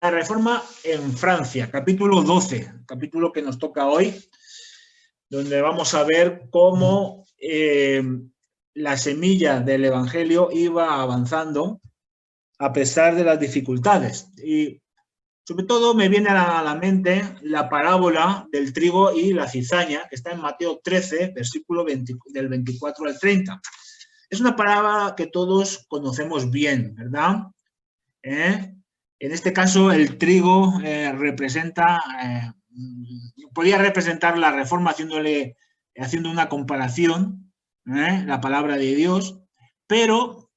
La reforma en Francia, capítulo 12, capítulo que nos toca hoy, donde vamos a ver cómo la semilla del Evangelio iba avanzando a pesar de las dificultades. Y sobre todo me viene a la mente la parábola del trigo y la cizaña, que está en Mateo 13, versículo 20, del 24 al 30. Es una parábola que todos conocemos bien, ¿verdad? En este caso, el trigo podría representar la reforma haciendo una comparación, la palabra de Dios, pero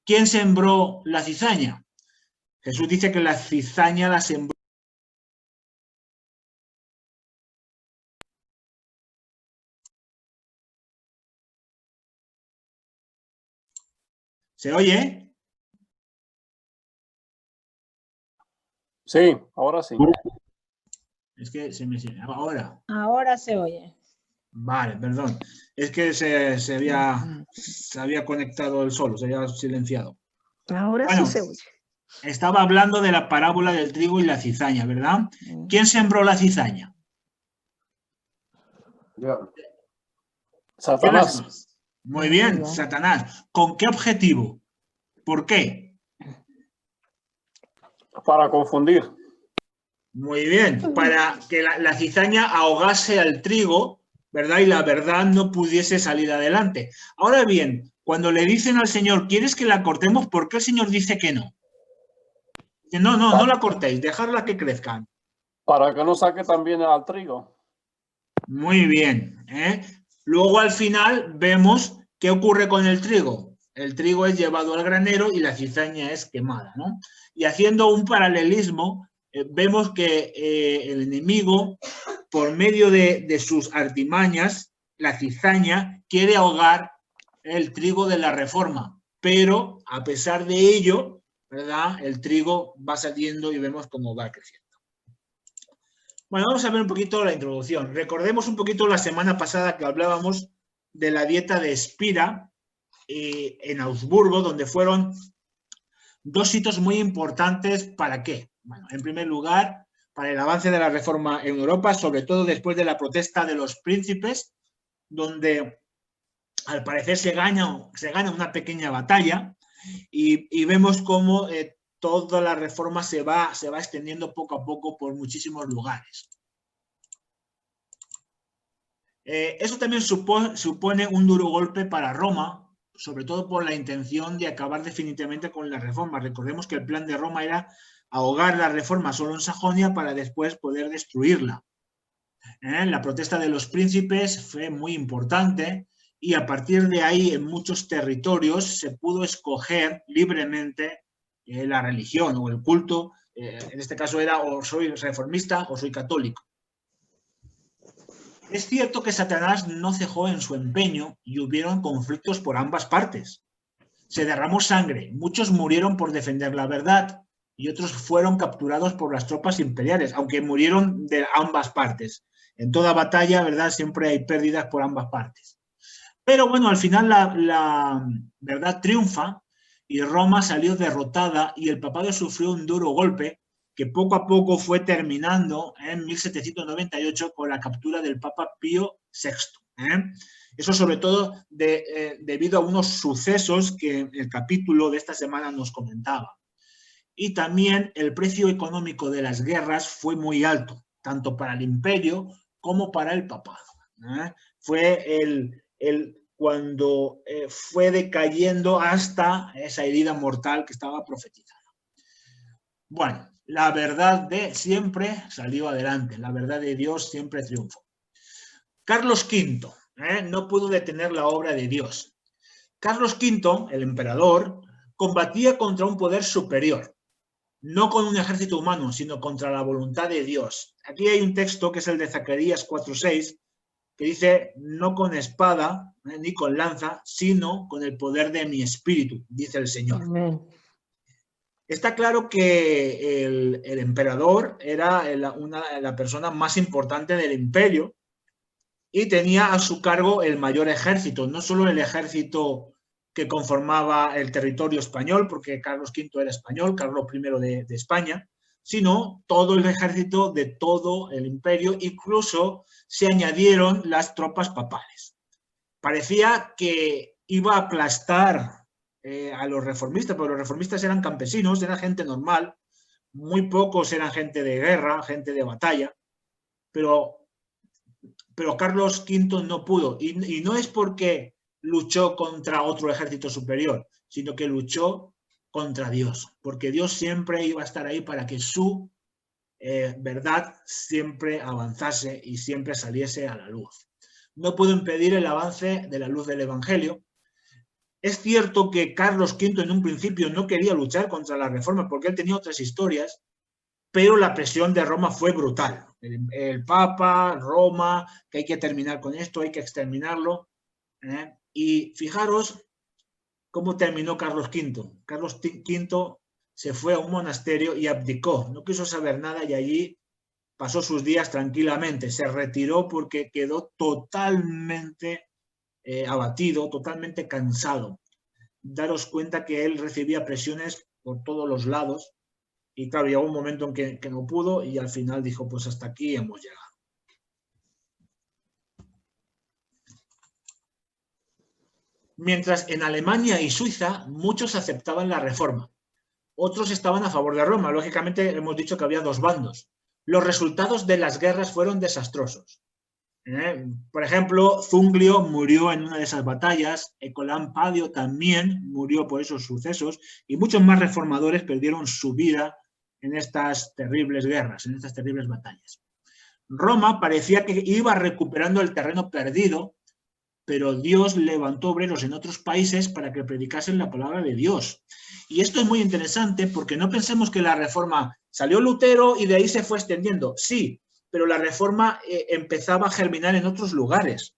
¿quién sembró la cizaña? Jesús dice que la cizaña la sembró. ¿Se oye? Sí, ahora sí. Es que ahora. Ahora se oye. Vale, perdón. Es que se había conectado el solo, se había silenciado. Ahora bueno, sí se oye. Estaba hablando de la parábola del trigo y la cizaña, ¿verdad? ¿Quién sembró la cizaña? Satanás. Muy bien, Satanás. ¿Con qué objetivo? ¿Por qué? Para confundir. Muy bien, para que la cizaña ahogase al trigo, ¿verdad? Y la verdad no pudiese salir adelante. Ahora bien, cuando le dicen al Señor, ¿quieres que la cortemos? ¿Por qué el Señor dice que no? Que no la cortéis, dejarla que crezcan. Para que no saque también al trigo. Muy bien. Luego al final vemos qué ocurre con el trigo. El trigo es llevado al granero y la cizaña es quemada, ¿no? Y haciendo un paralelismo, vemos que el enemigo, por medio de sus artimañas, la cizaña quiere ahogar el trigo de la reforma, pero a pesar de ello, ¿verdad? El trigo va saliendo y vemos cómo va creciendo. Bueno, vamos a ver un poquito la introducción. Recordemos un poquito la semana pasada que hablábamos de la dieta de Spira en Augsburgo, donde fueron dos hitos muy importantes. ¿Para qué? Bueno, en primer lugar, para el avance de la reforma en Europa, sobre todo después de la protesta de los príncipes, donde al parecer se gana una pequeña batalla y vemos cómo toda la reforma se va extendiendo poco a poco por muchísimos lugares. Eso también supone un duro golpe para Roma, sobre todo por la intención de acabar definitivamente con la reforma. Recordemos que el plan de Roma era ahogar la reforma solo en Sajonia para después poder destruirla. La protesta de los príncipes fue muy importante y a partir de ahí en muchos territorios se pudo escoger libremente la religión o el culto. En este caso era o soy reformista o soy católico. Es cierto que Satanás no cejó en su empeño y hubieron conflictos por ambas partes. Se derramó sangre, muchos murieron por defender la verdad y otros fueron capturados por las tropas imperiales, aunque murieron de ambas partes. En toda batalla, ¿verdad? Siempre hay pérdidas por ambas partes. Pero bueno, al final la verdad triunfa y Roma salió derrotada y el papado sufrió un duro golpe que poco a poco fue terminando en 1798 con la captura del Papa Pío VI. Eso sobre todo debido a unos sucesos que el capítulo de esta semana nos comentaba. Y también el precio económico de las guerras fue muy alto, tanto para el imperio como para el papado. Fue cuando fue decayendo hasta esa herida mortal que estaba profetizada. Bueno, la verdad de siempre salió adelante, la verdad de Dios siempre triunfó. Carlos V no pudo detener la obra de Dios. Carlos V, el emperador, combatía contra un poder superior, no con un ejército humano, sino contra la voluntad de Dios. Aquí hay un texto que es el de Zacarías 4:6, que dice, no con espada ni con lanza, sino con el poder de mi espíritu, dice el Señor. Amén. Está claro que el emperador era la persona más importante del imperio y tenía a su cargo el mayor ejército, no solo el ejército que conformaba el territorio español, porque Carlos V era español, Carlos I de España, sino todo el ejército de todo el imperio, incluso se añadieron las tropas papales. Parecía que iba a aplastar a los reformistas, porque los reformistas eran campesinos, era gente normal, muy pocos eran gente de guerra, gente de batalla, pero Carlos V no pudo, y no es porque luchó contra otro ejército superior, sino que luchó contra Dios, porque Dios siempre iba a estar ahí para que su verdad siempre avanzase y siempre saliese a la luz. No pudo impedir el avance de la luz del Evangelio. Es cierto que Carlos V en un principio no quería luchar contra la reforma porque él tenía otras historias, pero la presión de Roma fue brutal. El Papa, Roma, que hay que terminar con esto, hay que exterminarlo. Y fijaros cómo terminó Carlos V. Carlos V se fue a un monasterio y abdicó, no quiso saber nada y allí pasó sus días tranquilamente. Se retiró porque quedó totalmente abatido, totalmente cansado. Daros cuenta que él recibía presiones por todos los lados y claro, llegó un momento en que no pudo y al final dijo, pues hasta aquí hemos llegado. Mientras en Alemania y Suiza muchos aceptaban la reforma, otros estaban a favor de Roma. Lógicamente hemos dicho que había dos bandos. Los resultados de las guerras fueron desastrosos. Por ejemplo, Zunglio murió en una de esas batallas, Ecolán Padio también murió por esos sucesos y muchos más reformadores perdieron su vida en estas terribles guerras, en estas terribles batallas. Roma parecía que iba recuperando el terreno perdido, pero Dios levantó obreros en otros países para que predicasen la palabra de Dios. Y esto es muy interesante porque no pensemos que la reforma salió Lutero y de ahí se fue extendiendo. Sí, pero la reforma empezaba a germinar en otros lugares.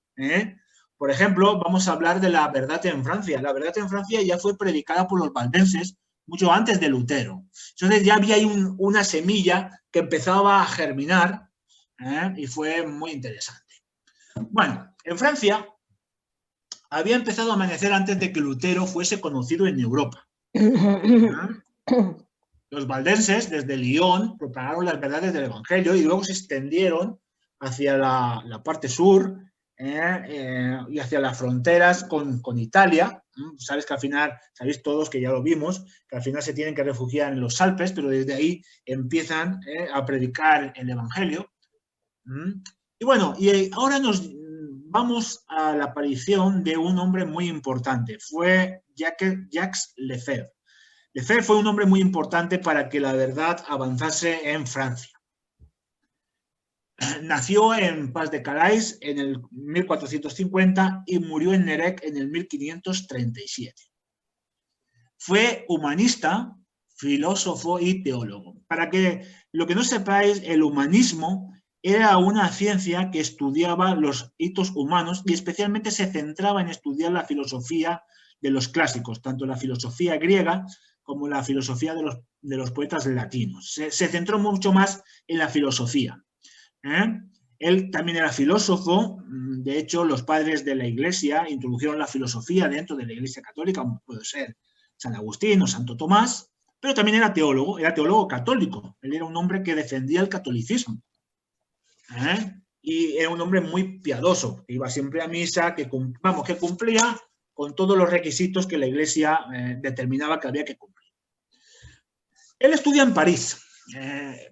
Por ejemplo, vamos a hablar de la verdad en Francia. La verdad en Francia ya fue predicada por los valdenses mucho antes de Lutero. Entonces ya había ahí una semilla que empezaba a germinar y fue muy interesante. Bueno, en Francia había empezado a amanecer antes de que Lutero fuese conocido en Europa. Los valdenses, desde Lyon, propagaron las verdades del Evangelio y luego se extendieron hacia la parte sur y hacia las fronteras con Italia. Sabes que al final, sabéis todos que ya lo vimos, que al final se tienen que refugiar en los Alpes, pero desde ahí empiezan a predicar el Evangelio. Y bueno, y ahora nos vamos a la aparición de un hombre muy importante. Fue Jacques Lefebvre. Lefebvre fue un hombre muy importante para que la verdad avanzase en Francia. Nació en Pas de Calais en el 1450 y murió en Nérec en el 1537. Fue humanista, filósofo y teólogo. Para que lo que no sepáis, el humanismo era una ciencia que estudiaba los hitos humanos y especialmente se centraba en estudiar la filosofía de los clásicos, tanto la filosofía griega como la filosofía de los poetas latinos. Se centró mucho más en la filosofía. Él también era filósofo. De hecho, los padres de la Iglesia introdujeron la filosofía dentro de la Iglesia católica, como puede ser San Agustín o Santo Tomás, pero también era teólogo católico. Él era un hombre que defendía el catolicismo. Y era un hombre muy piadoso, que iba siempre a misa, que cumplía con todos los requisitos que la Iglesia determinaba que había que cumplir. Él estudia en París.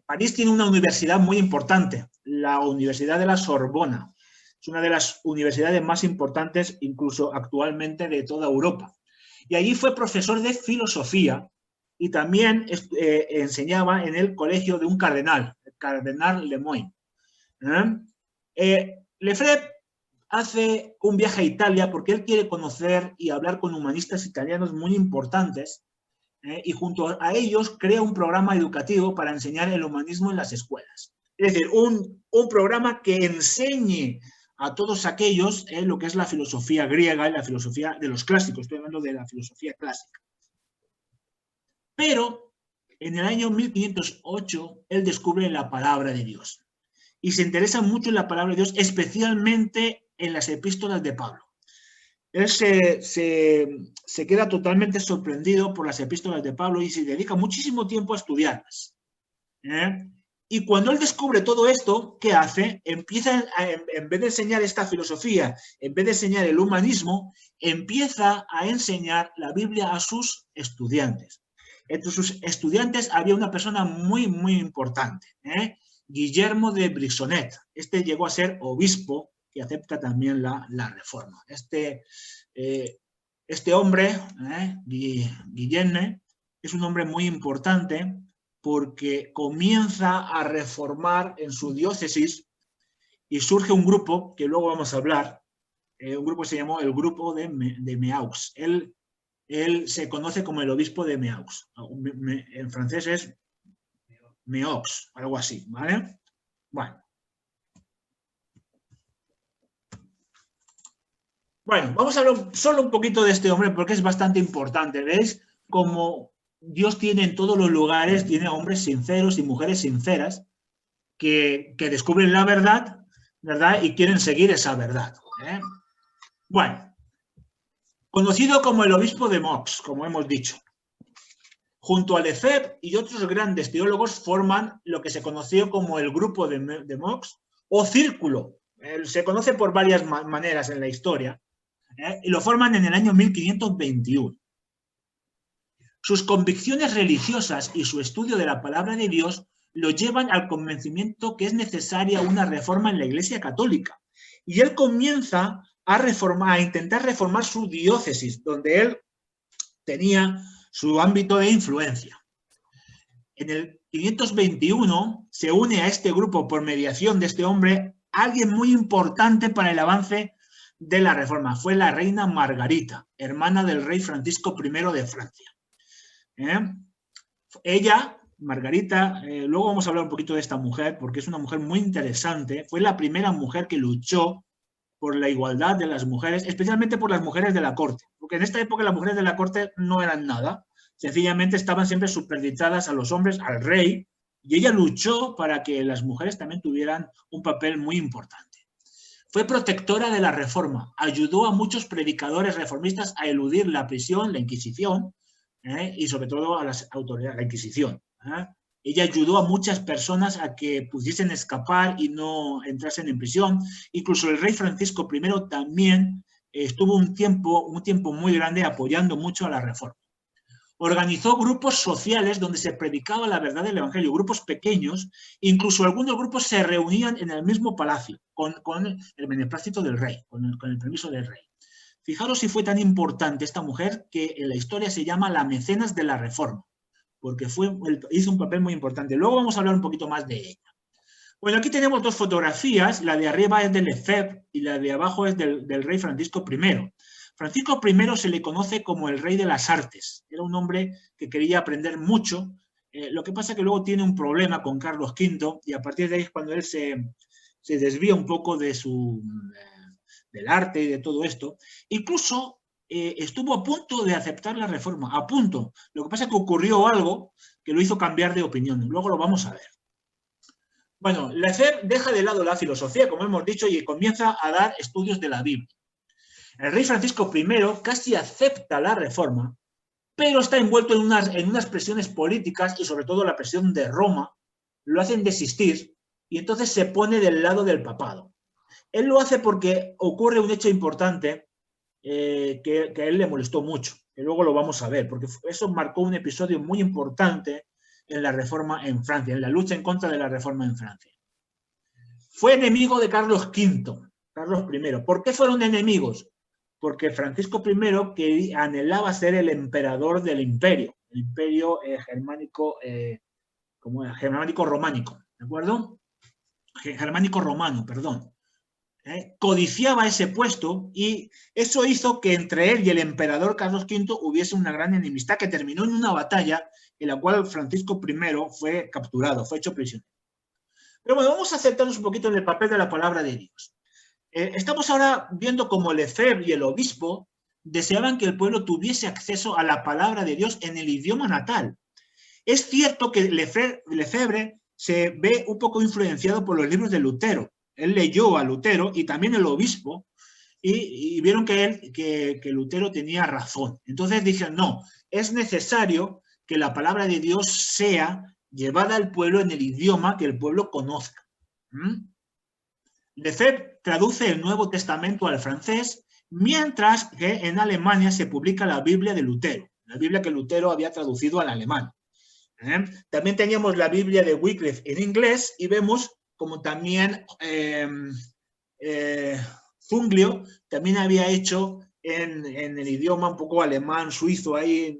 París tiene una universidad muy importante, la Universidad de la Sorbona. Es una de las universidades más importantes, incluso actualmente, de toda Europa. Y allí fue profesor de filosofía y también enseñaba en el colegio de un cardenal, el cardenal Lemoyne. Lefebvre hace un viaje a Italia porque él quiere conocer y hablar con humanistas italianos muy importantes y junto a ellos crea un programa educativo para enseñar el humanismo en las escuelas. Es decir, un programa que enseñe a todos aquellos lo que es la filosofía griega y la filosofía de los clásicos. Estoy hablando de la filosofía clásica. Pero en el año 1508 él descubre la palabra de Dios. Y se interesa mucho en la palabra de Dios, especialmente en las epístolas de Pablo. él se queda totalmente sorprendido por las epístolas de Pablo y se dedica muchísimo tiempo a estudiarlas. Y cuando él descubre todo esto, ¿qué hace? Empieza, en vez de enseñar esta filosofía, en vez de enseñar el humanismo, empieza a enseñar la Biblia a sus estudiantes. Entre sus estudiantes había una persona muy, muy importante, Guillermo de Briçonet. Este llegó a ser obispo y acepta también la reforma. Este hombre, Guillermo, es un hombre muy importante porque comienza a reformar en su diócesis y surge un grupo, que luego vamos a hablar, un grupo que se llamó el grupo de Meaux. Él se conoce como el obispo de Meaux. En francés es Meaux, algo así, ¿vale? Bueno, vamos a hablar solo un poquito de este hombre porque es bastante importante. ¿Veis? Como Dios tiene en todos los lugares, tiene hombres sinceros y mujeres sinceras que descubren la verdad, ¿verdad? Y quieren seguir esa verdad. Bueno, conocido como el obispo de Meaux, como hemos dicho. Junto a Lefebvre y otros grandes teólogos forman lo que se conoció como el grupo de Meaux o círculo. Se conoce por varias maneras en la historia. Y lo forman en el año 1521. Sus convicciones religiosas y su estudio de la palabra de Dios lo llevan al convencimiento que es necesaria una reforma en la Iglesia Católica. Y él comienza a intentar reformar su diócesis, donde él tenía su ámbito de influencia. En el 521 se une a este grupo por mediación de este hombre alguien muy importante para el avance de la reforma. Fue la reina Margarita, hermana del rey Francisco I de Francia. Ella, Margarita, luego vamos a hablar un poquito de esta mujer porque es una mujer muy interesante. Fue la primera mujer que luchó por la igualdad de las mujeres, especialmente por las mujeres de la corte, porque en esta época las mujeres de la corte no eran nada, sencillamente estaban siempre superditadas a los hombres, al rey, y ella luchó para que las mujeres también tuvieran un papel muy importante. Fue protectora de la reforma, ayudó a muchos predicadores reformistas a eludir la prisión, la Inquisición, y sobre todo a las autoridades, la Inquisición. Ella ayudó a muchas personas a que pudiesen escapar y no entrasen en prisión. Incluso el rey Francisco I también estuvo un tiempo muy grande apoyando mucho a la reforma. Organizó grupos sociales donde se predicaba la verdad del Evangelio, grupos pequeños, incluso algunos grupos se reunían en el mismo palacio, con el beneplácito del rey, con el permiso del rey. Fijaros si fue tan importante esta mujer que en la historia se llama la mecenas de la reforma, porque hizo un papel muy importante. Luego vamos a hablar un poquito más de ella. Bueno, aquí tenemos dos fotografías, la de arriba es de Lefebvre y la de abajo es del rey Francisco I. Francisco I se le conoce como el rey de las artes. Era un hombre que quería aprender mucho. Lo que pasa es que luego tiene un problema con Carlos V y a partir de ahí es cuando él se desvía un poco del arte y de todo esto. Incluso estuvo a punto de aceptar la reforma, a punto. Lo que pasa es que ocurrió algo que lo hizo cambiar de opinión. Luego lo vamos a ver. Bueno, Lefebvre deja de lado la filosofía, como hemos dicho, y comienza a dar estudios de la Biblia. El rey Francisco I casi acepta la reforma, pero está envuelto en unas presiones políticas y sobre todo la presión de Roma lo hacen desistir y entonces se pone del lado del papado. Él lo hace porque ocurre un hecho importante que a él le molestó mucho, que luego lo vamos a ver, porque eso marcó un episodio muy importante en la reforma en Francia, en la lucha en contra de la reforma en Francia. Fue enemigo de Carlos V, Carlos I. ¿Por qué fueron enemigos? Porque Francisco I que anhelaba ser el emperador del imperio, el imperio germánico, germánico-románico, ¿de acuerdo? Germánico-romano, perdón. Codiciaba ese puesto y eso hizo que entre él y el emperador Carlos V hubiese una gran enemistad que terminó en una batalla en la cual Francisco I fue capturado, fue hecho prisionero. Pero bueno, vamos a acercarnos un poquito en el papel de la palabra de Dios. Estamos ahora viendo cómo Lefebvre y el obispo deseaban que el pueblo tuviese acceso a la palabra de Dios en el idioma natal. Es cierto que Lefebvre se ve un poco influenciado por los libros de Lutero. Él leyó a Lutero y también el obispo y vieron que Lutero tenía razón. Entonces dijeron, no, es necesario que la palabra de Dios sea llevada al pueblo en el idioma que el pueblo conozca. Lefebvre traduce el Nuevo Testamento al francés, mientras que en Alemania se publica la Biblia de Lutero, la Biblia que Lutero había traducido al alemán. También teníamos la Biblia de Wycliffe en inglés y vemos como también Zwinglio también había hecho en el idioma un poco alemán, suizo, ahí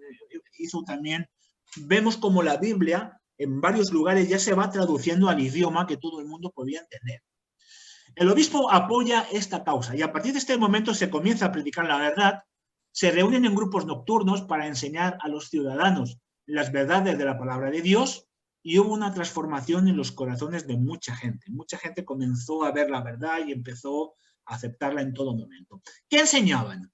hizo también. Vemos como la Biblia en varios lugares ya se va traduciendo al idioma que todo el mundo podía entender. El obispo apoya esta causa y a partir de este momento se comienza a predicar la verdad, se reúnen en grupos nocturnos para enseñar a los ciudadanos las verdades de la palabra de Dios y hubo una transformación en los corazones de mucha gente. Mucha gente comenzó a ver la verdad y empezó a aceptarla en todo momento. ¿Qué enseñaban?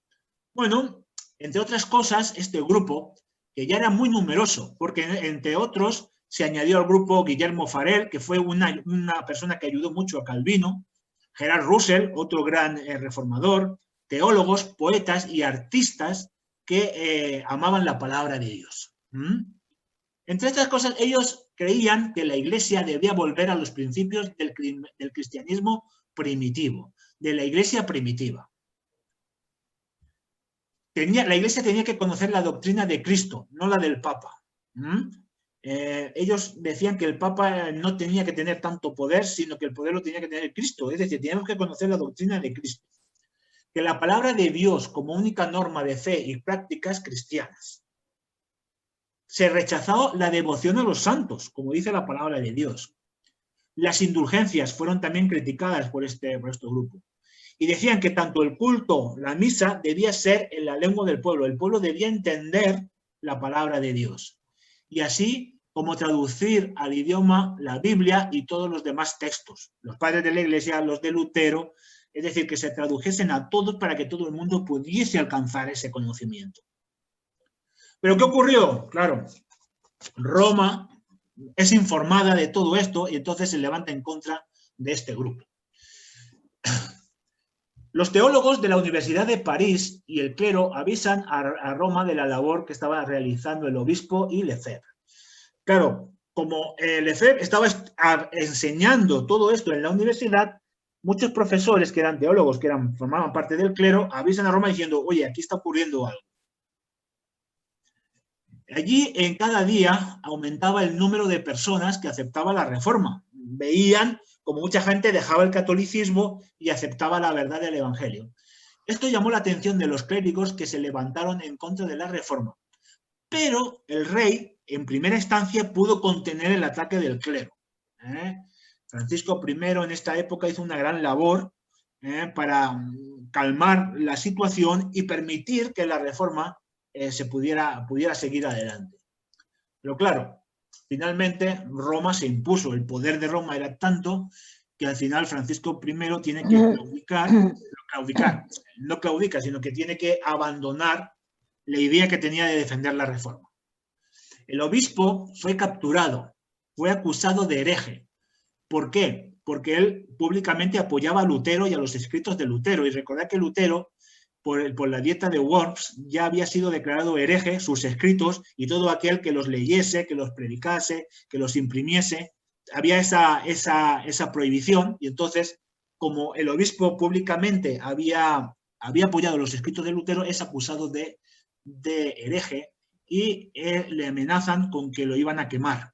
Bueno, entre otras cosas, este grupo, que ya era muy numeroso, porque entre otros se añadió al grupo Guillermo Farel, que fue una persona que ayudó mucho a Calvino, Gerard Russell, otro gran reformador, teólogos, poetas y artistas que amaban la palabra de Dios. Entre estas cosas, ellos creían que la Iglesia debía volver a los principios del cristianismo primitivo, de la Iglesia primitiva. La Iglesia tenía que conocer la doctrina de Cristo, no la del Papa. Ellos decían que el Papa no tenía que tener tanto poder, sino que el poder lo tenía que tener Cristo. Es decir, teníamos que conocer la doctrina de Cristo. Que la palabra de Dios como única norma de fe y prácticas cristianas. Se rechazó la devoción a los santos, como dice la palabra de Dios. Las indulgencias fueron también criticadas por este grupo. Y decían que tanto el culto, la misa, debía ser en la lengua del pueblo. El pueblo debía entender la palabra de Dios. Y así como traducir al idioma la Biblia y todos los demás textos. Los padres de la Iglesia, los de Lutero, es decir, que se tradujesen a todos para que todo el mundo pudiese alcanzar ese conocimiento. ¿Pero qué ocurrió? Claro, Roma es informada de todo esto y entonces se levanta en contra de este grupo. Los teólogos de la Universidad de París y el clero avisan a Roma de la labor que estaba realizando el obispo y Lefebvre. Claro, como Lefebvre estaba enseñando todo esto en la universidad, muchos profesores que eran teólogos, que formaban parte del clero, avisan a Roma diciendo, oye, aquí está ocurriendo algo. Allí, en cada día, aumentaba el número de personas que aceptaban la reforma. Veían como mucha gente dejaba el catolicismo y aceptaba la verdad del evangelio. Esto llamó la atención de los clérigos que se levantaron en contra de la reforma. Pero el rey, en primera instancia, pudo contener el ataque del clero. Francisco I en esta época hizo una gran labor para calmar la situación y permitir que la reforma se pudiera seguir adelante. Pero claro, finalmente Roma se impuso. El poder de Roma era tanto que al final Francisco I tiene que no claudica, sino que tiene que abandonar la idea que tenía de defender la reforma. El obispo fue capturado, fue acusado de hereje. ¿Por qué? Porque él públicamente apoyaba a Lutero y a los escritos de Lutero. Y recordad que Lutero, por la dieta de Worms, ya había sido declarado hereje, sus escritos, y todo aquel que los leyese, que los predicase, que los imprimiese, había esa prohibición. Y entonces, como el obispo públicamente había apoyado los escritos de Lutero, es acusado de hereje y le amenazan con que lo iban a quemar.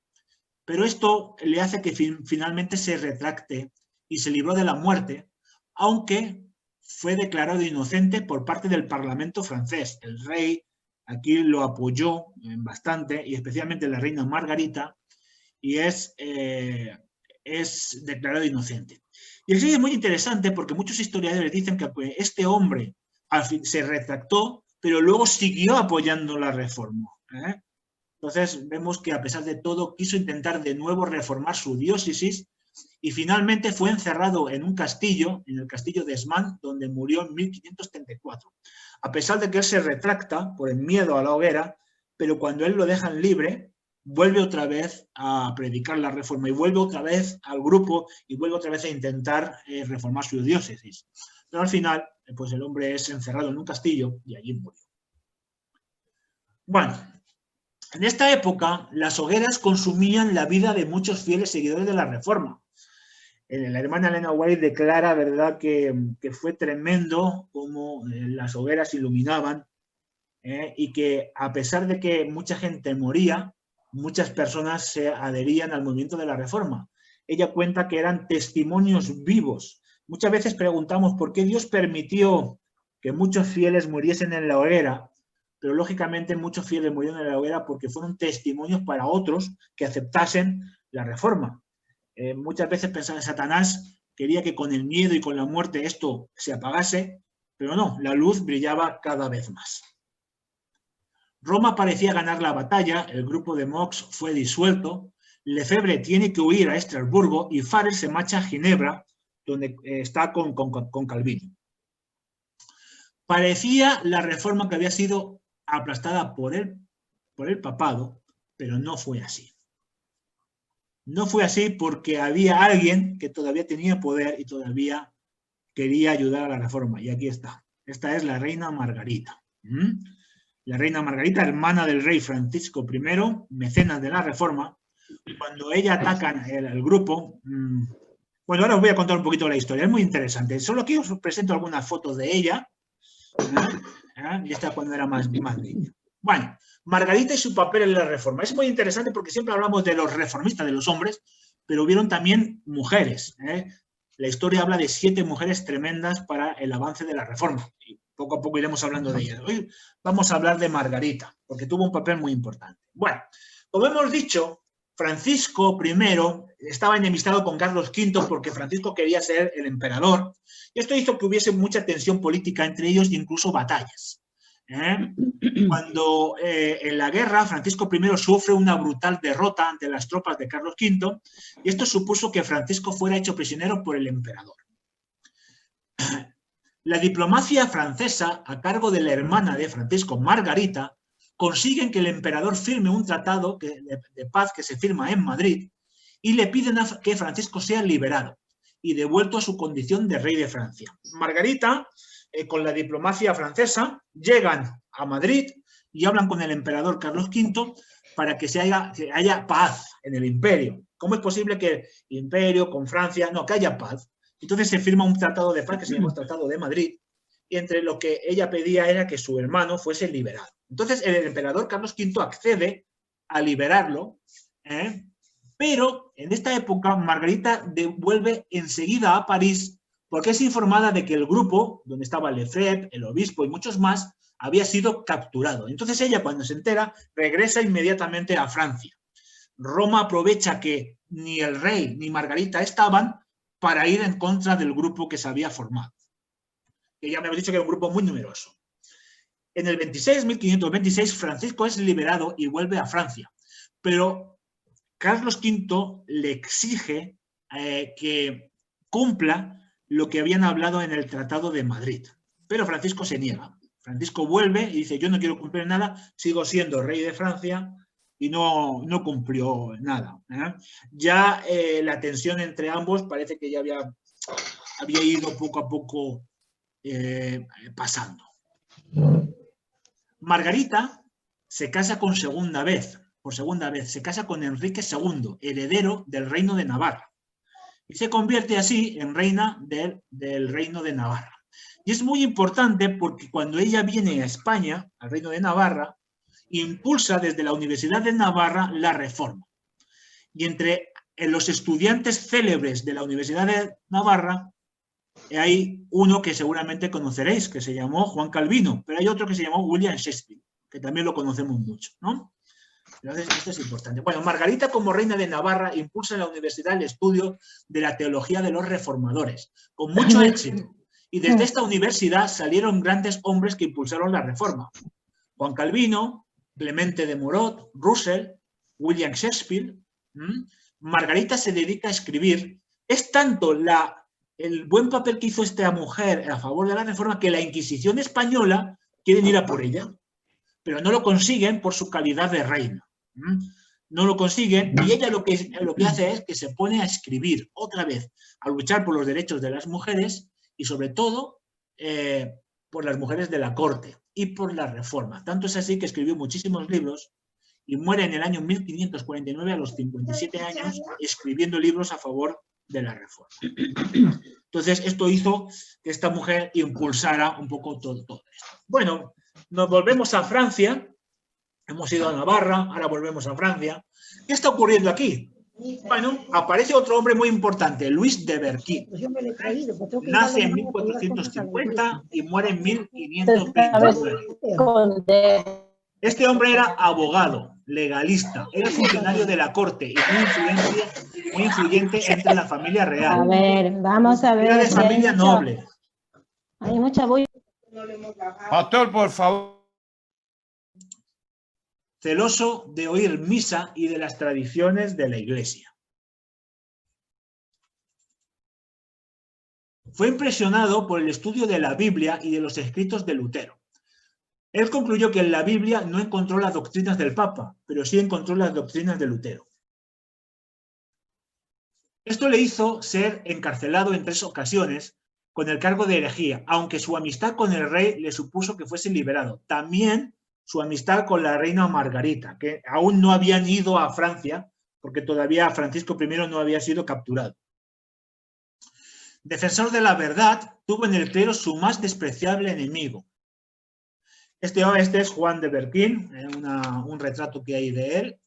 Pero esto le hace que finalmente se retracte y se libró de la muerte, aunque fue declarado inocente por parte del Parlamento francés. El rey aquí lo apoyó bastante, y especialmente la reina Margarita, y es declarado inocente. Y así es muy interesante porque muchos historiadores dicen que este hombre al fin se retractó, pero luego siguió apoyando la reforma. Entonces vemos que a pesar de todo quiso intentar de nuevo reformar su diócesis y finalmente fue encerrado en un castillo, en el castillo de Esmán, donde murió en 1534. A pesar de que él se retracta por el miedo a la hoguera, pero cuando él lo dejan libre, vuelve otra vez a predicar la reforma y vuelve otra vez al grupo y vuelve otra vez a intentar reformar su diócesis. Pero al final, pues el hombre es encerrado en un castillo y allí murió. Bueno, en esta época las hogueras consumían la vida de muchos fieles seguidores de la Reforma. La hermana Elena White declara, ¿verdad?, que fue tremendo cómo las hogueras iluminaban y que a pesar de que mucha gente moría, muchas personas se adherían al movimiento de la Reforma. Ella cuenta que eran testimonios vivos. Muchas veces preguntamos por qué Dios permitió que muchos fieles muriesen en la hoguera, pero lógicamente muchos fieles murieron en la hoguera porque fueron testimonios para otros que aceptasen la Reforma. Muchas veces pensaba que Satanás quería que con el miedo y con la muerte esto se apagase, pero no, la luz brillaba cada vez más. Roma parecía ganar la batalla, el grupo de Mox fue disuelto, Lefebvre tiene que huir a Estrasburgo y Farel se marcha a Ginebra, donde está con Calvino. Parecía la Reforma que había sido aplastada por el papado, pero no fue así. No fue así porque había alguien que todavía tenía poder y todavía quería ayudar a la Reforma. Y aquí está. Esta es la reina Margarita. La reina Margarita, hermana del rey Francisco I, mecenas de la Reforma. Cuando ella ataca el grupo... Bueno, ahora os voy a contar un poquito la historia. Es muy interesante. Solo aquí os presento algunas fotos de ella. Y esta cuando era más niña. Bueno, Margarita y su papel en la Reforma. Es muy interesante porque siempre hablamos de los reformistas, de los hombres, pero hubieron también mujeres. La historia habla de 7 mujeres tremendas para el avance de la Reforma. Y poco a poco iremos hablando de ellas. Hoy vamos a hablar de Margarita, porque tuvo un papel muy importante. Bueno, como hemos dicho, Francisco I estaba enemistado con Carlos V porque Francisco quería ser el emperador. Y esto hizo que hubiese mucha tensión política entre ellos e incluso batallas. Cuando en la guerra Francisco I sufre una brutal derrota ante las tropas de Carlos V y esto supuso que Francisco fuera hecho prisionero por el emperador. La diplomacia francesa, a cargo de la hermana de Francisco, Margarita, consiguen que el emperador firme un tratado de paz que se firma en Madrid y le piden a que Francisco sea liberado y devuelto a su condición de rey de Francia. Margarita, con la diplomacia francesa, llegan a Madrid y hablan con el emperador Carlos V para que haya paz en el imperio. ¿Cómo es posible que el imperio con Francia, no, que haya paz? Entonces se firma un tratado de paz que se llama el Tratado de Madrid y entre lo que ella pedía era que su hermano fuese liberado. Entonces el emperador Carlos V accede a liberarlo, pero en esta época Margarita vuelve enseguida a París porque es informada de que el grupo, donde estaba Lefebvre, el obispo y muchos más, había sido capturado. Entonces ella, cuando se entera, regresa inmediatamente a Francia. Roma aprovecha que ni el rey ni Margarita estaban para ir en contra del grupo que se había formado. Que ya me habéis dicho que era un grupo muy numeroso. En el 1526, Francisco es liberado y vuelve a Francia. Pero Carlos V le exige que cumpla lo que habían hablado en el Tratado de Madrid. Pero Francisco se niega. Francisco vuelve y dice, yo no quiero cumplir nada, sigo siendo rey de Francia y no cumplió nada. Ya la tensión entre ambos parece que ya había ido poco a poco pasando. Margarita se casa por segunda vez, se casa con Enrique II, heredero del reino de Navarra. Y se convierte así en reina del reino de Navarra. Y es muy importante porque cuando ella viene a España, al reino de Navarra, impulsa desde la Universidad de Navarra la Reforma. Y entre los estudiantes célebres de la Universidad de Navarra hay uno que seguramente conoceréis, que se llamó Juan Calvino, pero hay otro que se llamó William Shakespeare, que también lo conocemos mucho, ¿no? Entonces, esto es importante. Bueno, Margarita, como reina de Navarra, impulsa en la universidad el estudio de la teología de los reformadores, con mucho éxito. Y desde esta universidad salieron grandes hombres que impulsaron la reforma. Juan Calvino, Clemente de Morot, Russell, William Shakespeare. Margarita se dedica a escribir. Es tanto el buen papel que hizo esta mujer a favor de la reforma que la Inquisición española quiere ir a por ella. Pero no lo consiguen por su calidad de reina. No lo consiguen y ella lo que hace es que se pone a escribir otra vez, a luchar por los derechos de las mujeres y sobre todo por las mujeres de la corte y por la reforma. Tanto es así que escribió muchísimos libros y muere en el año 1549 a los 57 años escribiendo libros a favor de la reforma. Entonces, esto hizo que esta mujer impulsara un poco todo esto. Bueno, nos volvemos a Francia. Hemos ido a Navarra, ahora volvemos a Francia. ¿Qué está ocurriendo aquí? Bueno, aparece otro hombre muy importante, Luis de Berquín. Nace en 1450 y muere en 1529. Este hombre era abogado, legalista, era funcionario de la corte y muy influyente entre la familia real. A ver, vamos a ver. Era de familia noble. Hay mucha bulla. Pastor, por favor. Celoso de oír misa y de las tradiciones de la Iglesia. Fue impresionado por el estudio de la Biblia y de los escritos de Lutero. Él concluyó que en la Biblia no encontró las doctrinas del Papa, pero sí encontró las doctrinas de Lutero. Esto le hizo ser encarcelado en 3 ocasiones con el cargo de herejía, aunque su amistad con el rey le supuso que fuese liberado. También su amistad con la reina Margarita, que aún no habían ido a Francia, porque todavía Francisco I no había sido capturado. Defensor de la verdad, tuvo en el clero su más despreciable enemigo. Este es Juan de Berquín, un retrato que hay de él.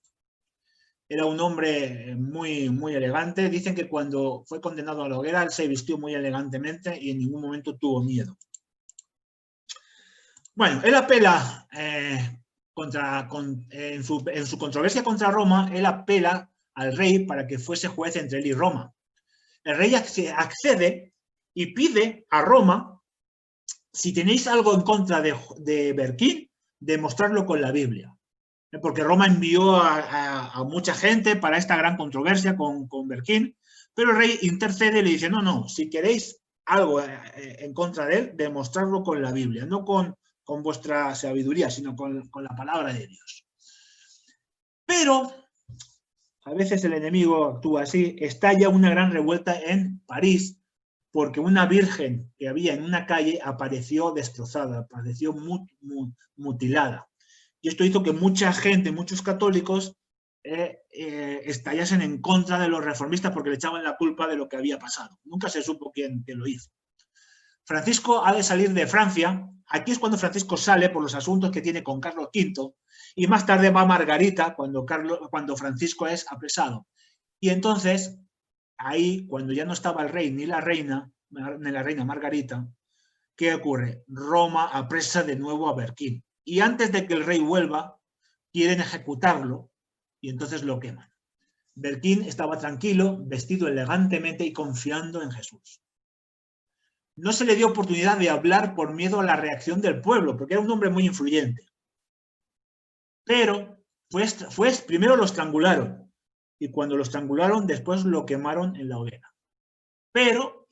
Era un hombre muy elegante. Dicen que cuando fue condenado a la hoguera, él se vistió muy elegantemente y en ningún momento tuvo miedo. Bueno, él apela, en su controversia contra Roma, él apela al rey para que fuese juez entre él y Roma. El rey accede y pide a Roma, si tenéis algo en contra de Berquín, demostrarlo con la Biblia. Porque Roma envió a mucha gente para esta gran controversia con Berquín, pero el rey intercede y le dice, no, si queréis algo en contra de él, demostrarlo con la Biblia, no con vuestra sabiduría, sino con la palabra de Dios. Pero a veces el enemigo actúa así. Estalla una gran revuelta en París porque una virgen que había en una calle apareció destrozada, apareció mutilada. Y esto hizo que mucha gente, muchos católicos, estallasen en contra de los reformistas porque le echaban la culpa de lo que había pasado. Nunca se supo quién lo hizo. Francisco ha de salir de Francia. Aquí es cuando Francisco sale por los asuntos que tiene con Carlos V, y más tarde va Margarita cuando Francisco es apresado. Y entonces, ahí, cuando ya no estaba el rey ni la reina Margarita, ¿qué ocurre? Roma apresa de nuevo a Berquín. Y antes de que el rey vuelva, quieren ejecutarlo y entonces lo queman. Berquín estaba tranquilo, vestido elegantemente y confiando en Jesús. No se le dio oportunidad de hablar por miedo a la reacción del pueblo, porque era un hombre muy influyente. Pero primero lo estrangularon, y cuando lo estrangularon, después lo quemaron en la hoguera. Pero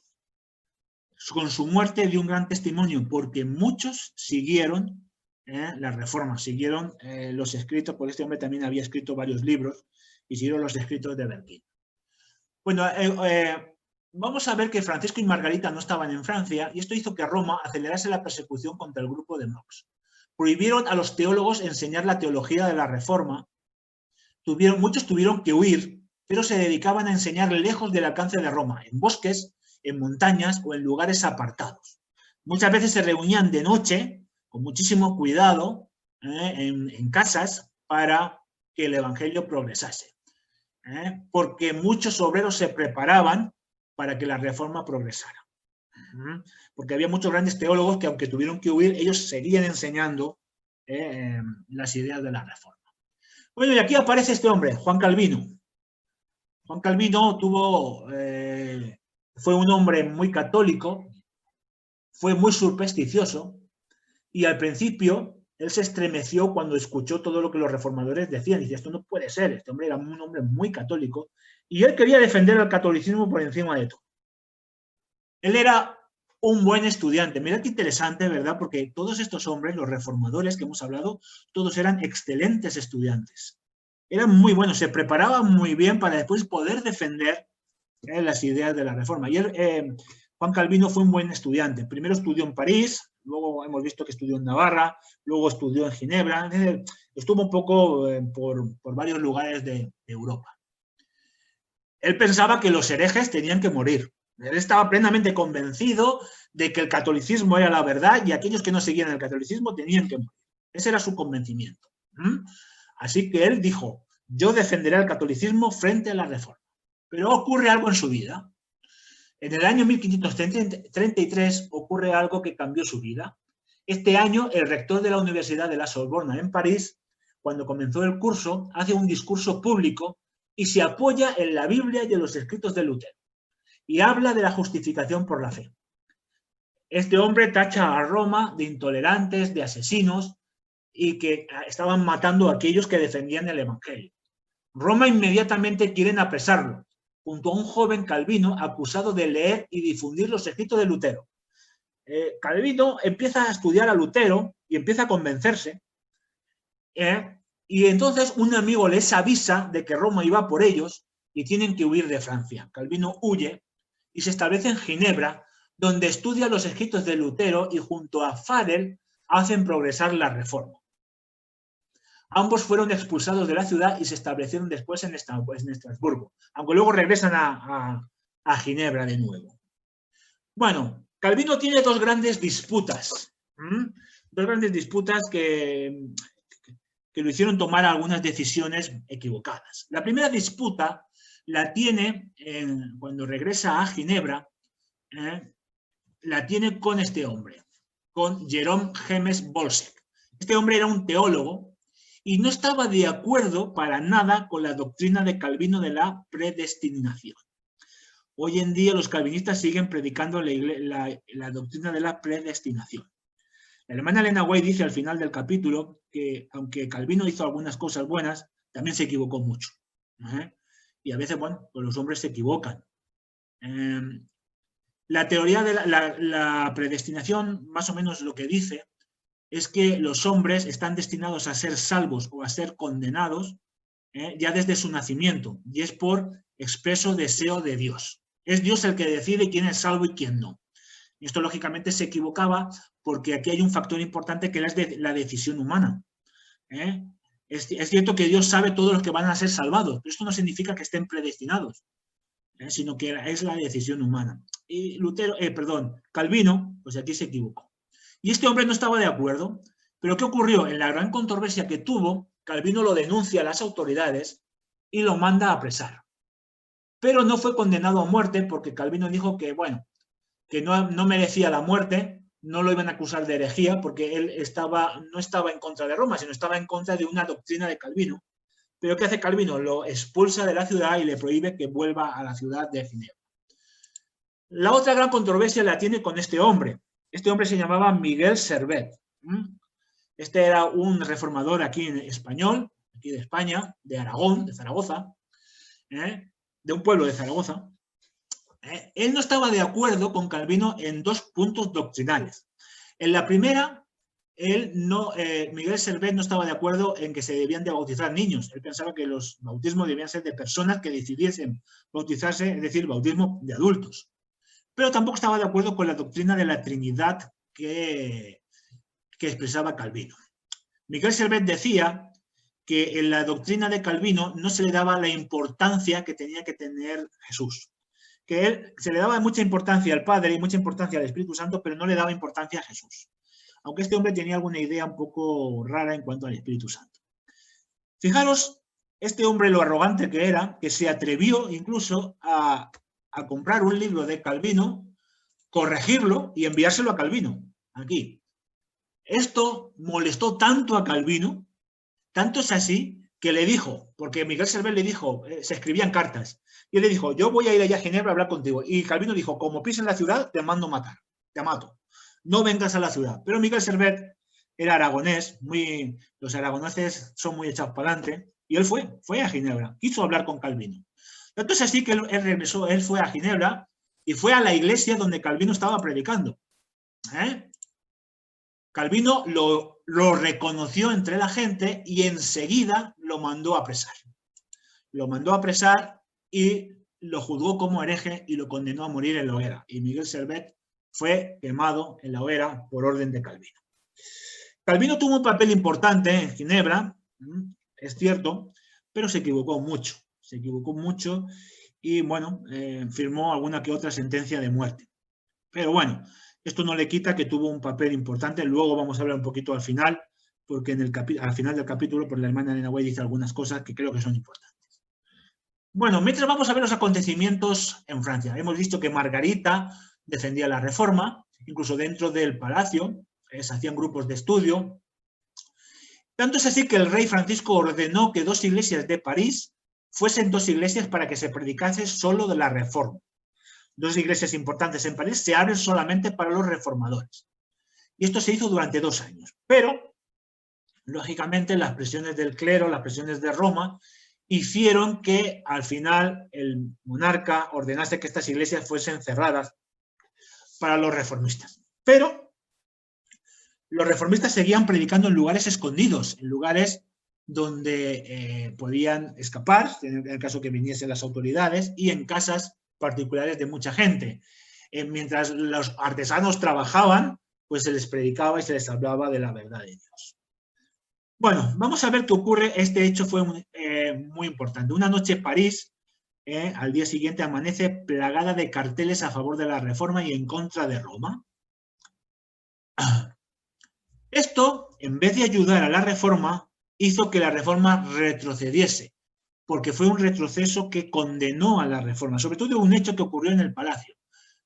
con su muerte dio un gran testimonio, porque muchos siguieron las reformas, siguieron los escritos, porque este hombre también había escrito varios libros, y siguieron los escritos de Berquín. Bueno, vamos a ver que Francisco y Margarita no estaban en Francia, y esto hizo que Roma acelerase la persecución contra el grupo de Knox. Prohibieron a los teólogos enseñar la teología de la Reforma. Muchos tuvieron que huir, pero se dedicaban a enseñar lejos del alcance de Roma, en bosques, en montañas o en lugares apartados. Muchas veces se reunían de noche, con muchísimo cuidado, en casas, para que el evangelio progresase. Porque muchos obreros se preparaban para que la Reforma progresara. Porque había muchos grandes teólogos que, aunque tuvieron que huir, ellos seguían enseñando las ideas de la Reforma. Bueno, y aquí aparece este hombre, Juan Calvino. Juan Calvino fue un hombre muy católico, fue muy supersticioso, y al principio él se estremeció cuando escuchó todo lo que los reformadores decían. Y dice, esto no puede ser, este hombre era un hombre muy católico, y él quería defender al catolicismo por encima de todo. Él era un buen estudiante. Mira qué interesante, ¿verdad? Porque todos estos hombres, los reformadores que hemos hablado, todos eran excelentes estudiantes. Eran muy buenos, se preparaban muy bien para después poder defender las ideas de la Reforma. Y él, Juan Calvino fue un buen estudiante. Primero estudió en París, luego hemos visto que estudió en Navarra, luego estudió en Ginebra, estuvo un poco por varios lugares de Europa. Él pensaba que los herejes tenían que morir. Él estaba plenamente convencido de que el catolicismo era la verdad y aquellos que no seguían el catolicismo tenían que morir. Ese era su convencimiento. Así que él dijo, yo defenderé el catolicismo frente a la reforma. Pero ocurre algo en su vida. En el año 1533 ocurre algo que cambió su vida. Este año, el rector de la Universidad de la Sorbona en París, cuando comenzó el curso, hace un discurso público y se apoya en la Biblia y en los escritos de Lutero. Y habla de la justificación por la fe. Este hombre tacha a Roma de intolerantes, de asesinos y que estaban matando a aquellos que defendían el Evangelio. Roma inmediatamente quieren apresarlo, junto a un joven Calvino acusado de leer y difundir los escritos de Lutero. Calvino empieza a estudiar a Lutero y empieza a convencerse, y entonces un amigo les avisa de que Roma iba por ellos y tienen que huir de Francia. Calvino huye y se establece en Ginebra, donde estudia los escritos de Lutero y junto a Farel hacen progresar la reforma. Ambos fueron expulsados de la ciudad y se establecieron después en Estrasburgo, aunque luego regresan a Ginebra de nuevo. Bueno, Calvino tiene dos grandes disputas que lo hicieron tomar algunas decisiones equivocadas. La primera disputa la tiene cuando regresa a Ginebra, la tiene con este hombre, con Jerome James Bolsec. Este hombre era un teólogo y no estaba de acuerdo para nada con la doctrina de Calvino de la predestinación. Hoy en día los calvinistas siguen predicando la doctrina de la predestinación. La hermana Elena White dice al final del capítulo que aunque Calvino hizo algunas cosas buenas, también se equivocó mucho. Y a veces, bueno, pues los hombres se equivocan. La teoría de la predestinación, más o menos lo que dice, es que los hombres están destinados a ser salvos o a ser condenados ya desde su nacimiento, y es por expreso deseo de Dios. Es Dios el que decide quién es salvo y quién no. Y esto lógicamente se equivocaba porque aquí hay un factor importante que es la decisión humana. Es cierto que Dios sabe todos los que van a ser salvados, pero esto no significa que estén predestinados, sino que es la decisión humana. Y Calvino, pues aquí se equivocó. Y este hombre no estaba de acuerdo, pero ¿qué ocurrió? En la gran controversia que tuvo, Calvino lo denuncia a las autoridades y lo manda a apresar. Pero no fue condenado a muerte porque Calvino dijo que, bueno, que no merecía la muerte, no lo iban a acusar de herejía porque él no estaba en contra de Roma, sino estaba en contra de una doctrina de Calvino. Pero ¿qué hace Calvino? Lo expulsa de la ciudad y le prohíbe que vuelva a la ciudad de Ginebra. La otra gran controversia la tiene con este hombre. Este hombre se llamaba Miguel Servet. Este era un reformador aquí en español, aquí de España, de Aragón, de Zaragoza, de un pueblo de Zaragoza. Él no estaba de acuerdo con Calvino en dos puntos doctrinales. En la primera, Miguel Servet no estaba de acuerdo en que se debían de bautizar niños. Él pensaba que los bautismos debían ser de personas que decidiesen bautizarse, es decir, bautismo de adultos. Pero tampoco estaba de acuerdo con la doctrina de la Trinidad que expresaba Calvino. Miguel Servet decía que en la doctrina de Calvino no se le daba la importancia que tenía que tener Jesús. Que se le daba mucha importancia al Padre y mucha importancia al Espíritu Santo, pero no le daba importancia a Jesús. Aunque este hombre tenía alguna idea un poco rara en cuanto al Espíritu Santo. Fijaros, este hombre lo arrogante que era, que se atrevió incluso a comprar un libro de Calvino, corregirlo y enviárselo a Calvino, aquí. Esto molestó tanto a Calvino, tanto es así, que le dijo, porque Miguel Servet le dijo, se escribían cartas, y él le dijo, yo voy a ir allá a Ginebra a hablar contigo. Y Calvino dijo, como pises la ciudad, te mando matar, te mato. No vengas a la ciudad. Pero Miguel Servet era aragonés, los aragoneses son muy echados para adelante, y él fue a Ginebra, quiso hablar con Calvino. Entonces así que él regresó, él fue a Ginebra y fue a la iglesia donde Calvino estaba predicando. Calvino lo reconoció entre la gente y enseguida lo mandó a apresar. Lo mandó a apresar y lo juzgó como hereje y lo condenó a morir en la hoguera. Y Miguel Servet fue quemado en la hoguera por orden de Calvino. Calvino tuvo un papel importante en Ginebra, es cierto, pero se equivocó mucho. Se equivocó mucho y, bueno, firmó alguna que otra sentencia de muerte. Pero bueno, esto no le quita que tuvo un papel importante. Luego vamos a hablar un poquito al final, porque al final del capítulo, pues la hermana Elena White dice algunas cosas que creo que son importantes. Bueno, mientras vamos a ver los acontecimientos en Francia. Hemos visto que Margarita defendía la Reforma, incluso dentro del palacio, se hacían grupos de estudio. Tanto es así que el rey Francisco ordenó que 2 iglesias de París fuesen 2 iglesias para que se predicase solo de la Reforma. 2 iglesias importantes en París se abren solamente para los reformadores. Y esto se hizo durante 2 años. Pero, lógicamente, las presiones del clero, las presiones de Roma, hicieron que al final el monarca ordenase que estas iglesias fuesen cerradas para los reformistas. Pero los reformistas seguían predicando en lugares escondidos, en lugares donde podían escapar, en el caso que viniesen las autoridades, y en casas particulares de mucha gente. Mientras los artesanos trabajaban, pues se les predicaba y se les hablaba de la verdad de Dios. Bueno, vamos a ver qué ocurre. Este hecho fue muy importante. Una noche París, al día siguiente, amanece plagada de carteles a favor de la Reforma y en contra de Roma. Esto, en vez de ayudar a la Reforma, hizo que la Reforma retrocediese, porque fue un retroceso que condenó a la Reforma, sobre todo un hecho que ocurrió en el palacio.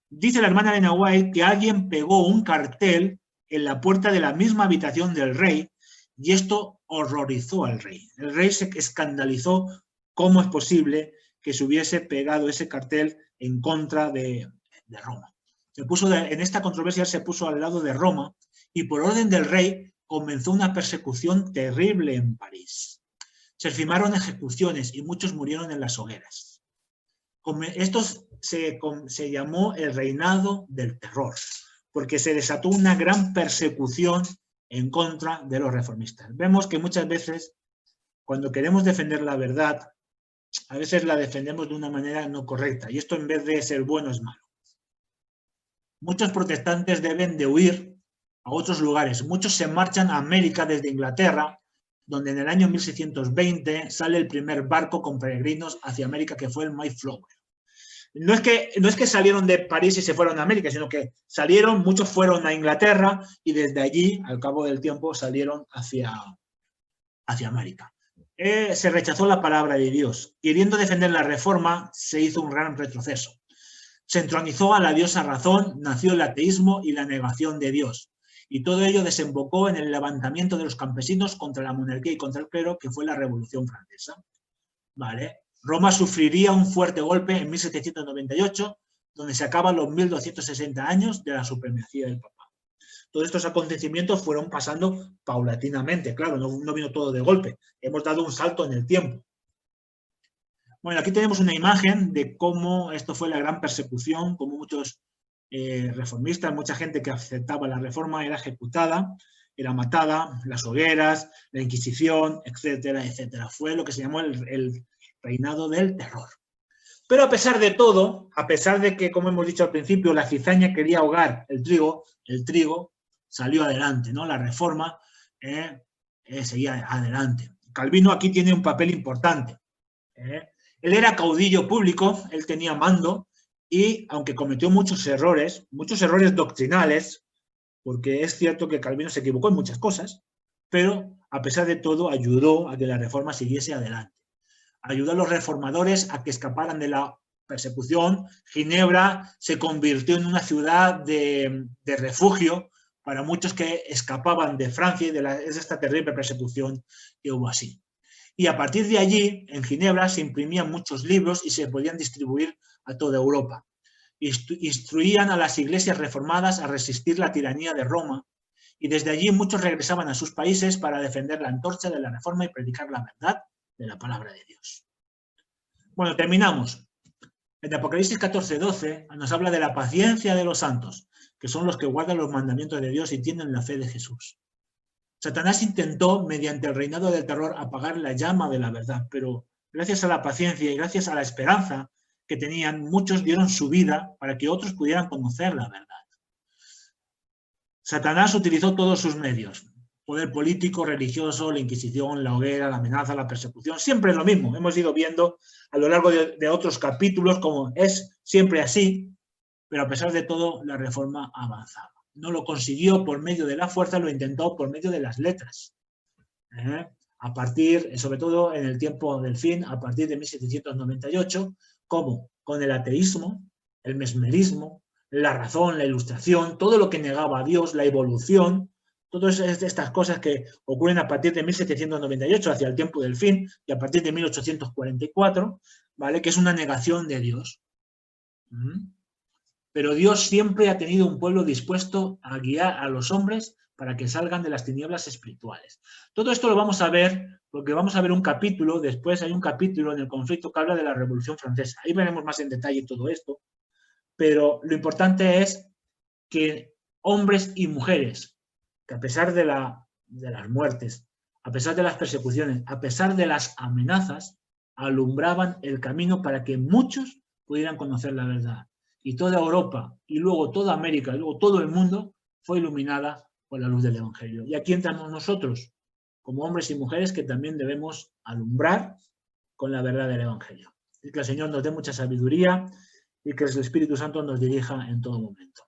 Dice la hermana Elena White que alguien pegó un cartel en la puerta de la misma habitación del rey, y esto horrorizó al rey. El rey se escandalizó cómo es posible que se hubiese pegado ese cartel en contra de Roma. En esta controversia se puso al lado de Roma y por orden del rey comenzó una persecución terrible en París. Se firmaron ejecuciones y muchos murieron en las hogueras. Esto se llamó el reinado del terror, porque se desató una gran persecución en contra de los reformistas. Vemos que muchas veces, cuando queremos defender la verdad, a veces la defendemos de una manera no correcta, y esto en vez de ser bueno es malo. Muchos protestantes deben de huir a otros lugares. Muchos se marchan a América desde Inglaterra, donde en el año 1620 sale el primer barco con peregrinos hacia América, que fue el Mayflower. No es que salieron de París y se fueron a América, sino que salieron, muchos fueron a Inglaterra y desde allí, al cabo del tiempo, salieron hacia América. Se rechazó la palabra de Dios. Queriendo defender la Reforma, se hizo un gran retroceso. Se entronizó a la diosa razón, nació el ateísmo y la negación de Dios. Y todo ello desembocó en el levantamiento de los campesinos contra la monarquía y contra el clero, que fue la Revolución Francesa. ¿Vale? Roma sufriría un fuerte golpe en 1798, donde se acaban los 1260 años de la supremacía del Papa. Todos estos acontecimientos fueron pasando paulatinamente, claro, no vino todo de golpe. Hemos dado un salto en el tiempo. Bueno, aquí tenemos una imagen de cómo esto fue la gran persecución, cómo muchos reformistas, mucha gente que aceptaba la Reforma era ejecutada, era matada, las hogueras, la Inquisición, etcétera, etcétera. Fue lo que se llamó el reinado del terror. Pero a pesar de todo, a pesar de que, como hemos dicho al principio, la cizaña quería ahogar el trigo salió adelante, ¿no? La Reforma seguía adelante. Calvino aquí tiene un papel importante. Él era caudillo público, él tenía mando y, aunque cometió muchos errores doctrinales, porque es cierto que Calvino se equivocó en muchas cosas, pero a pesar de todo ayudó a que la Reforma siguiese adelante. Ayudó a los reformadores a que escaparan de la persecución. Ginebra se convirtió en una ciudad de refugio para muchos que escapaban de Francia y de esta terrible persecución que hubo así. Y a partir de allí, en Ginebra, se imprimían muchos libros y se podían distribuir a toda Europa. Instruían a las iglesias reformadas a resistir la tiranía de Roma y desde allí muchos regresaban a sus países para defender la antorcha de la Reforma y predicar la verdad de la palabra de Dios. Bueno, terminamos. En Apocalipsis 14:12 nos habla de la paciencia de los santos, que son los que guardan los mandamientos de Dios y tienen la fe de Jesús. Satanás intentó, mediante el reinado del terror, apagar la llama de la verdad, pero gracias a la paciencia y gracias a la esperanza que tenían, muchos dieron su vida para que otros pudieran conocer la verdad. Satanás utilizó todos sus medios, poder político, religioso, la Inquisición, la hoguera, la amenaza, la persecución, siempre lo mismo. Hemos ido viendo a lo largo de otros capítulos como es siempre así, pero a pesar de todo la reforma avanzaba. No lo consiguió por medio de la fuerza, lo intentó por medio de las letras. A partir, sobre todo en el tiempo del fin, a partir de 1798, como con el ateísmo, el mesmerismo, la razón, la ilustración, todo lo que negaba a Dios, la evolución, todas estas cosas que ocurren a partir de 1798 hacia el tiempo del fin y a partir de 1844, ¿vale? Que es una negación de Dios. Pero Dios siempre ha tenido un pueblo dispuesto a guiar a los hombres para que salgan de las tinieblas espirituales. Todo esto lo vamos a ver, porque vamos a ver un capítulo, después hay un capítulo en el conflicto que habla de la Revolución Francesa. Ahí veremos más en detalle todo esto, pero lo importante es que hombres y mujeres, que a pesar de las muertes, a pesar de las persecuciones, a pesar de las amenazas, alumbraban el camino para que muchos pudieran conocer la verdad. Y toda Europa, y luego toda América, y luego todo el mundo fue iluminada por la luz del Evangelio. Y aquí entramos nosotros, como hombres y mujeres, que también debemos alumbrar con la verdad del Evangelio. Y que el Señor nos dé mucha sabiduría y que el Espíritu Santo nos dirija en todo momento.